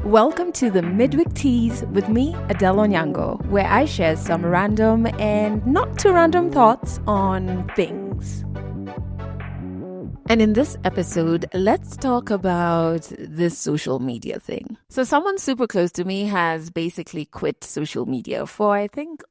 Welcome to the Mid-Week Tease with me, Adelle Onyango, where I share some random and not too random thoughts on things. And in this episode, let's talk about this social media thing. So someone super close to me has basically quit social media for, I think,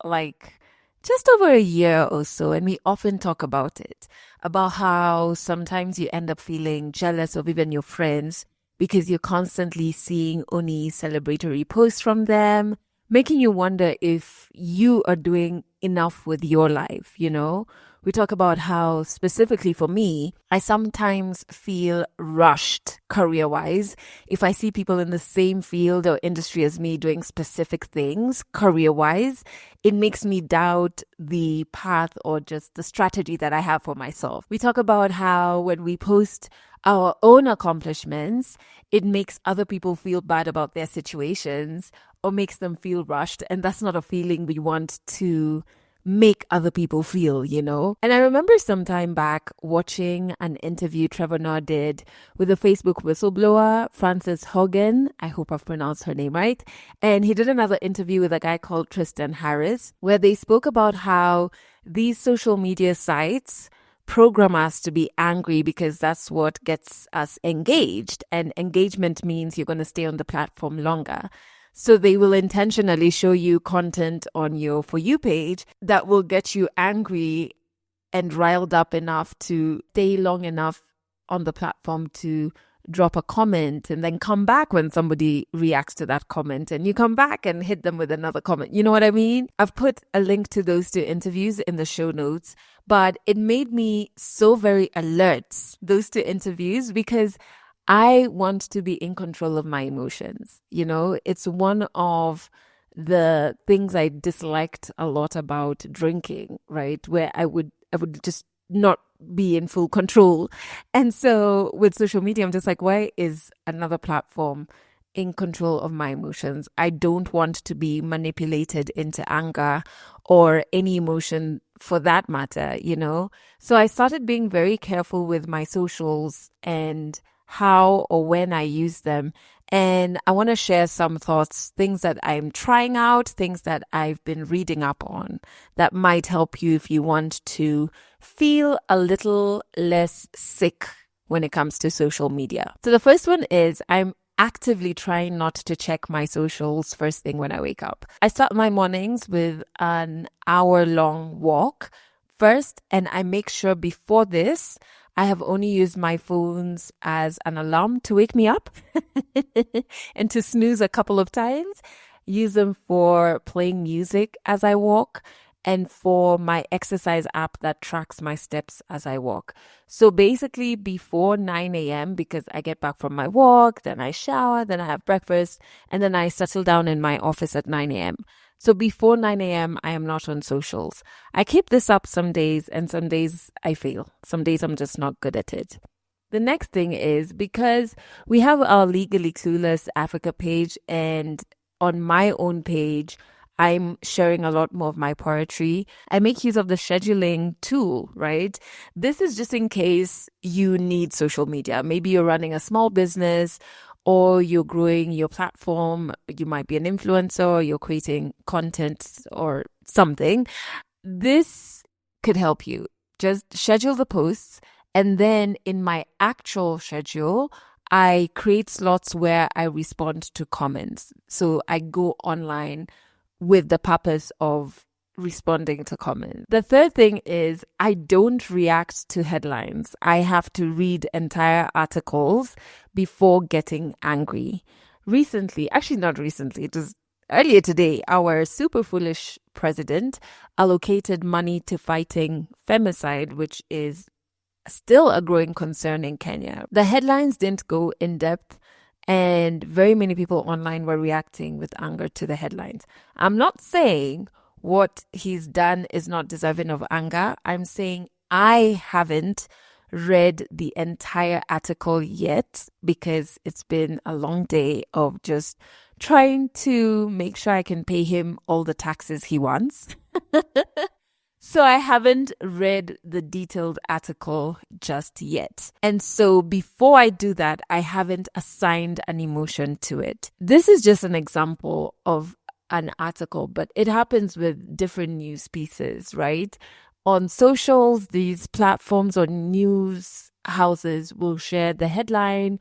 just over a year or so. And we often talk about it, about how sometimes you end up feeling jealous of even your friends because you're constantly seeing only celebratory posts from them, making you wonder if you are doing enough with your life, you know? We talk about how, specifically for me, I sometimes feel rushed career-wise. If I see people in the same field or industry as me doing specific things career-wise, it makes me doubt the path or just the strategy that I have for myself. We talk about how when we post our own accomplishments, it makes other people feel bad about their situations or makes them feel rushed. And that's not a feeling we want to make other people feel, you know? And I remember some time back watching an interview Trevor Noah did with a Facebook whistleblower, Frances Haugen. I hope I've pronounced her name right. And he did another interview with a guy called Tristan, where they spoke about how these social media sites program us to be angry because that's what gets us engaged. And engagement means you're going to stay on the platform longer. So they will intentionally show you content on your For You page that will get you angry and riled up enough to stay long enough on the platform to drop a comment and then come back when somebody reacts to that comment, and you come back and hit them with another comment. You know what I mean? I've put a link to those two interviews in the show notes, but it made me so very alert, those two interviews, because I want to be in control of my emotions. You know, it's one of the things I disliked a lot about drinking, right? Where I would just not be in full control. And so with social media, I'm just like, why is another platform in control of my emotions? I don't want to be manipulated into anger or any emotion for that matter, you know? So I started being very careful with my socials and how or when I use them. And I want to share some thoughts, things that I'm trying out, things that I've been reading up on that might help you if you want to feel a little less sick when it comes to social media. So the first one is I'm actively trying not to check my socials first thing when I wake up. I start my mornings with an hour-long walk first, and I make sure before this, I have only used my phones as an alarm to wake me up and to snooze a couple of times, use them for playing music as I walk, and for my exercise app that tracks my steps as I walk. So basically before 9 a.m., because I get back from my walk, then I shower, then I have breakfast, and then I settle down in my office at 9 a.m. So before 9 a.m., I am not on socials. I keep this up some days, and some days I fail. Some days I'm just not good at it. The next thing is, because we have our Legally Clueless Africa page, and on my own page, I'm sharing a lot more of my poetry. I make use of the scheduling tool, right? This is just in case you need social media. Maybe you're running a small business, or you're growing your platform, you might be an influencer, or you're creating content or something. This could help you. Just schedule the posts, and then in my actual schedule, I create slots where I respond to comments. So I go online with the purpose of responding to comments. The third thing is I don't react to headlines. I have to read entire articles before getting angry. Not recently, it was earlier today, our super foolish president allocated money to fighting femicide, which is still a growing concern in Kenya. The headlines didn't go in depth, and very many people online were reacting with anger to the headlines. I'm not saying what he's done is not deserving of anger. I'm saying I haven't read the entire article yet because it's been a long day of just trying to make sure I can pay him all the taxes he wants. So I haven't read the detailed article just yet. And so before I do that, I haven't assigned an emotion to it. This is just an example of an article, but it happens with different news pieces, right? On socials, these platforms or news houses will share the headline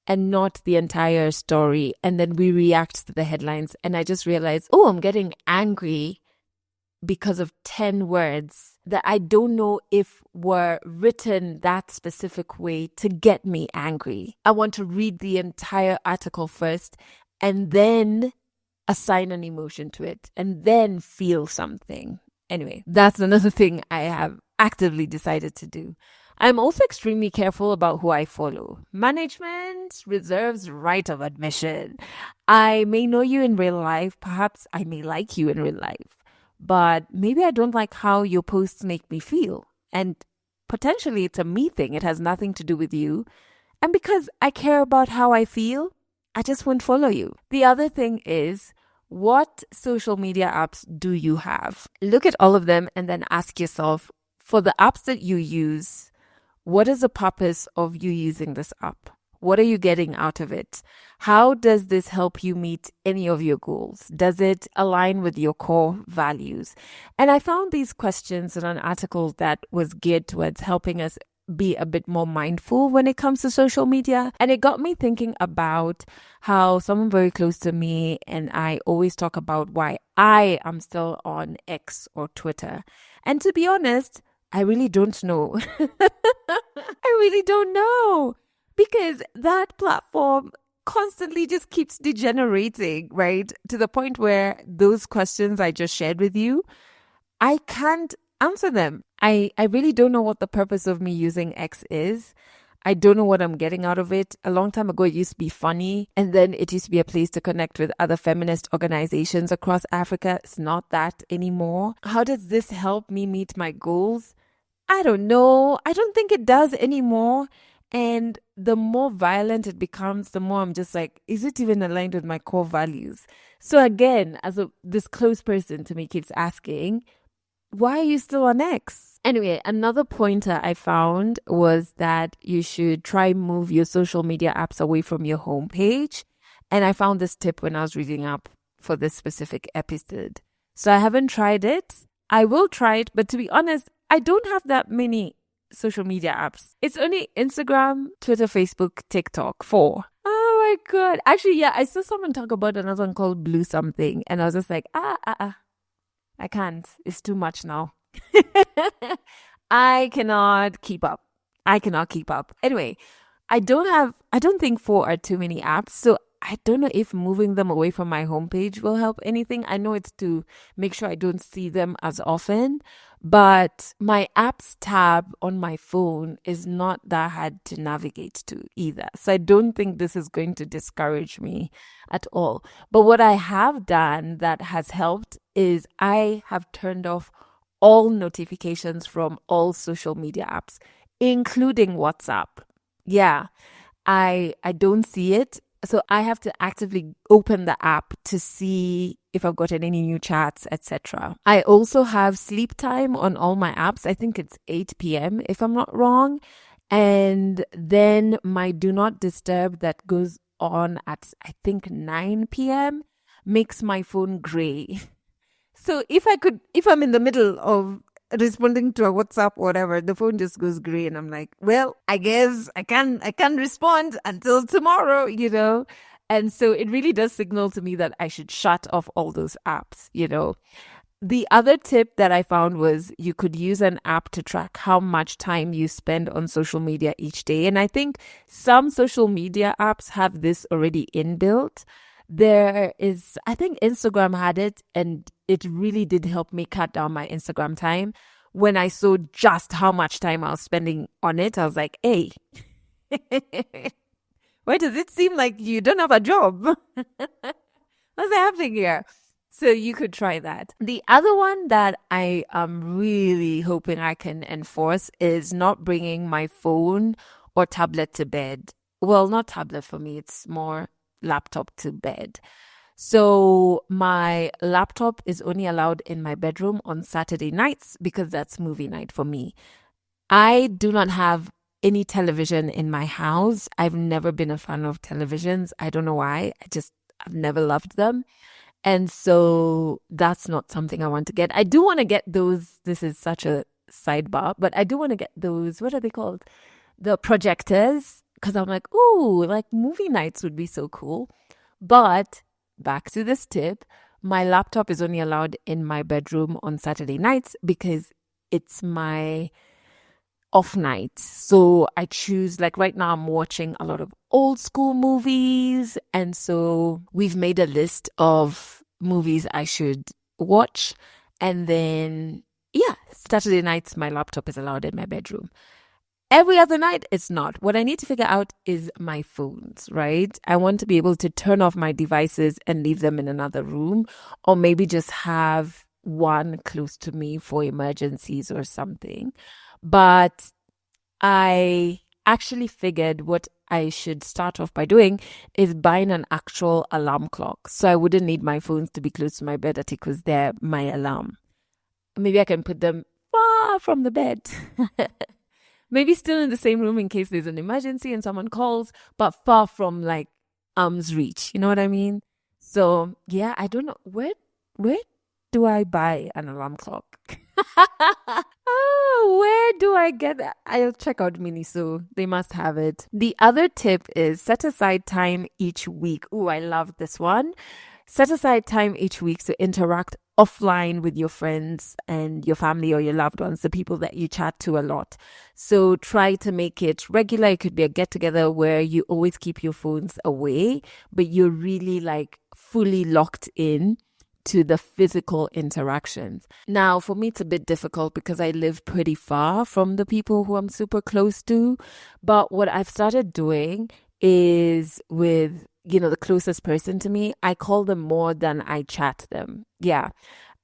and not the entire story. And then we react to the headlines. And I just realized, oh, I'm getting angry because of 10 words that I don't know if were written that specific way to get me angry. I want to read the entire article first and then assign an emotion to it and then feel something. Anyway, that's another thing I have actively decided to do. I'm also extremely careful about who I follow. Management reserves right of admission. I may know you in real life. Perhaps I may like you in real life. But maybe I don't like how your posts make me feel. And potentially it's a me thing. It has nothing to do with you. And because I care about how I feel, I just won't follow you. The other thing is, what social media apps do you have? Look at all of them and then ask yourself, for the apps that you use, what is the purpose of you using this app? What are you getting out of it? How does this help you meet any of your goals? Does it align with your core values? And I found these questions in an article that was geared towards helping us be a bit more mindful when it comes to social media. And it got me thinking about how someone very close to me and I always talk about why I am still on X or Twitter. And to be honest, I really don't know. I really don't know. Because that platform constantly just keeps degenerating, right? To the point where those questions I just shared with you, I can't answer them. I really don't know what the purpose of me using X is. I don't know what I'm getting out of it. A long time ago, it used to be funny. And then it used to be a place to connect with other feminist organizations across Africa. It's not that anymore. How does this help me meet my goals? I don't know. I don't think it does anymore. And the more violent it becomes, the more I'm just like, is it even aligned with my core values? So again, this close person to me keeps asking, why are you still on X? Anyway, another pointer I found was that you should try move your social media apps away from your homepage. And I found this tip when I was reading up for this specific episode. So I haven't tried it. I will try it, but to be honest, I don't have that many social media apps. It's only Instagram, Twitter, Facebook, TikTok, 4. Oh my God. Actually, yeah, I saw someone talk about another one called Blue something. And I was just like, I can't. It's too much now. I cannot keep up. Anyway, I don't think 4 are too many apps. So I don't know if moving them away from my homepage will help anything. I know it's to make sure I don't see them as often, but my apps tab on my phone is not that hard to navigate to either. So I don't think this is going to discourage me at all. But what I have done that has helped is I have turned off all notifications from all social media apps, including WhatsApp. Yeah, I don't see it. So I have to actively open the app to see if I've gotten any new chats, etc. I also have sleep time on all my apps. I think it's 8 p.m. if I'm not wrong. And then my do not disturb that goes on at, I think, 9 p.m. makes my phone gray. So if I'm in the middle of responding to a WhatsApp or whatever, the phone just goes gray and I'm like, well, I guess I can't respond until tomorrow, And so it really does signal to me that I should shut off all those apps, The other tip that I found was you could use an app to track how much time you spend on social media each day. And I think some social media apps have this already inbuilt. I think Instagram had it, and it really did help me cut down my Instagram time. When I saw just how much time I was spending on it, I was like, hey, why does it seem like you don't have a job? What's happening here? So you could try that. The other one that I am really hoping I can enforce is not bringing my phone or tablet to bed. Well, not tablet for me. It's more laptop to bed. So my laptop is only allowed in my bedroom on Saturday nights because that's movie night for me. I do not have any television in my house. I've never been a fan of televisions. I don't know why. I've never loved them. And so that's not something I want to get. I do want to get those. This is such a sidebar, but I do want to get those. What are they called? The projectors. Because I'm like, ooh, like movie nights would be so cool. But back to this tip, my laptop is only allowed in my bedroom on Saturday nights because it's my off night. So I choose, like right now, I'm watching a lot of old school movies. And so we've made a list of movies I should watch. And then, yeah, Saturday nights, my laptop is allowed in my bedroom. Every other night, it's not. What I need to figure out is my phones, right? I want to be able to turn off my devices and leave them in another room, or maybe just have one close to me for emergencies or something. But I actually figured what I should start off by doing is buying an actual alarm clock. So I wouldn't need my phones to be close to my bed because they're my alarm. Maybe I can put them far from the bed. Maybe still in the same room in case there's an emergency and someone calls, but far from like arm's reach. You know what I mean? So yeah, I don't know where do I buy an alarm clock? Oh, where do I get that? I'll check out Miniso. They must have it. The other tip is set aside time each week. Oh, I love this one. Set aside time each week to interact offline with your friends and your family or your loved ones, the people that you chat to a lot. So try to make it regular. It could be a get together where you always keep your phones away, but you're really like fully locked in to the physical interactions. Now, for me, it's a bit difficult because I live pretty far from the people who I'm super close to. But what I've started doing is with, the closest person to me, I call them more than I chat them. Yeah.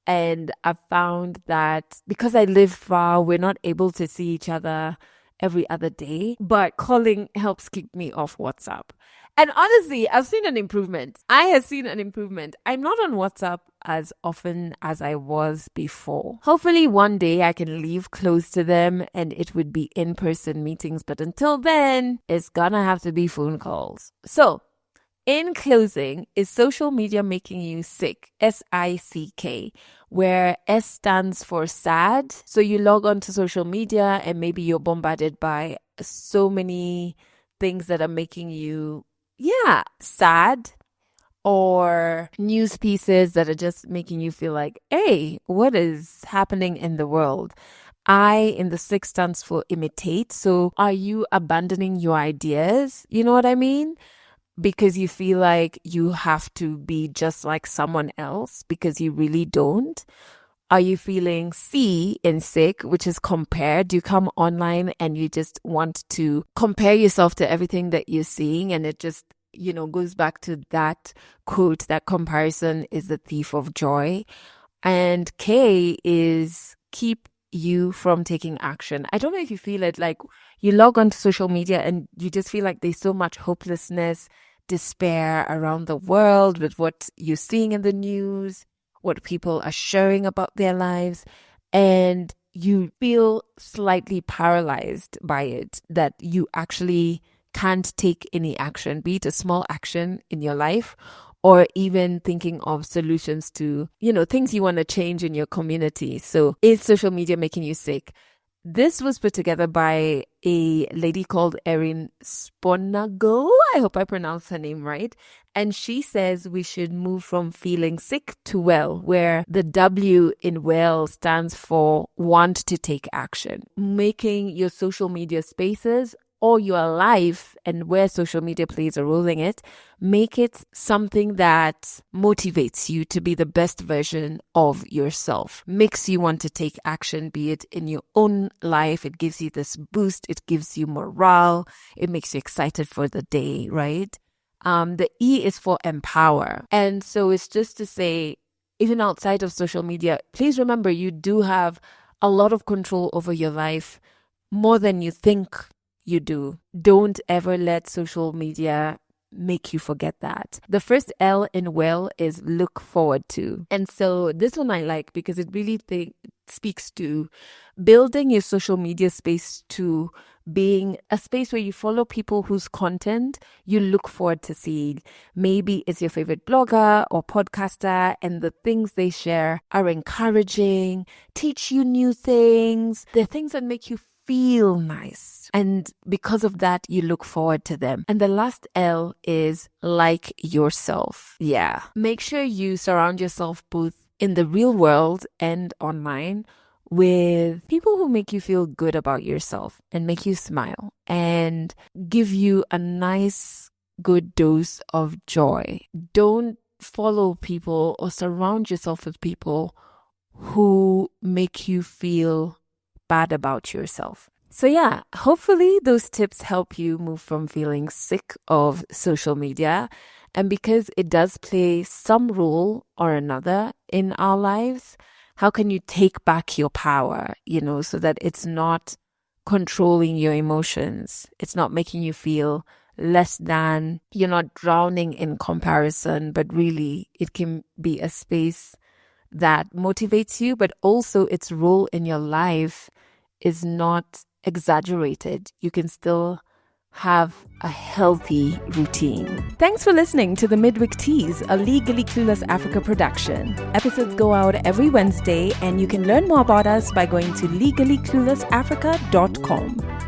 And I've found that because I live far, we're not able to see each other every other day, but calling helps keep me off WhatsApp. And honestly, I've seen an improvement. I have seen an improvement. I'm not on WhatsApp as often as I was before. Hopefully one day I can live close to them and it would be in-person meetings. But until then, it's gonna have to be phone calls. So, in closing, is social media making you sick? SICK, where S stands for sad. So you log on to social media and maybe you're bombarded by so many things that are making you sad, or news pieces that are just making you feel like, hey, what is happening in the world? I in the 6 stands for imitate. So are you abandoning your ideas? You know what I mean? Because you feel like you have to be just like someone else because you really don't. Are you feeling C in sick, which is compare? Do you come online and you just want to compare yourself to everything that you're seeing? And it just, goes back to that quote, that comparison is the thief of joy. And K is keep you from taking action. I don't know if you feel it, like you log onto social media and you just feel like there's so much hopelessness, despair around the world with what you're seeing in the news, what people are sharing about their lives, and you feel slightly paralyzed by it, that you actually can't take any action, be it a small action in your life or even thinking of solutions to, things you want to change in your community. So is social media making you sick? This was put together by a lady called Erin Sponago. I hope I pronounced her name right. And she says we should move from feeling sick to well, where the W in well stands for want to take action. Making your social media spaces or your life and where social media plays a role in it, make it something that motivates you to be the best version of yourself, makes you want to take action, be it in your own life. It gives you this boost. It gives you morale. It makes you excited for the day, right? The E is for empower. And so it's just to say, even outside of social media, please remember you do have a lot of control over your life, more than you think you do. Don't ever let social media make you forget that. The first L in will is look forward to. And so this one I like because it really speaks to building your social media space to being a space where you follow people whose content you look forward to seeing. Maybe it's your favorite blogger or podcaster and the things they share are encouraging, teach you new things. They're things that make you feel nice. And because of that, you look forward to them. And the last L is like yourself. Yeah. Make sure you surround yourself both in the real world and online with people who make you feel good about yourself and make you smile and give you a nice, good dose of joy. Don't follow people or surround yourself with people who make you feel bad about yourself. So yeah, hopefully those tips help you move from feeling sick of social media. And because it does play some role or another in our lives, how can you take back your power, so that it's not controlling your emotions? It's not making you feel less than, you're not drowning in comparison, but really it can be a space that motivates you, but also its role in your life is not exaggerated. You can still have a healthy routine. Thanks for listening to the Mid-Week Tease, a Legally Clueless Africa production. Episodes go out every Wednesday, and you can learn more about us by going to legallycluelessafrica.com.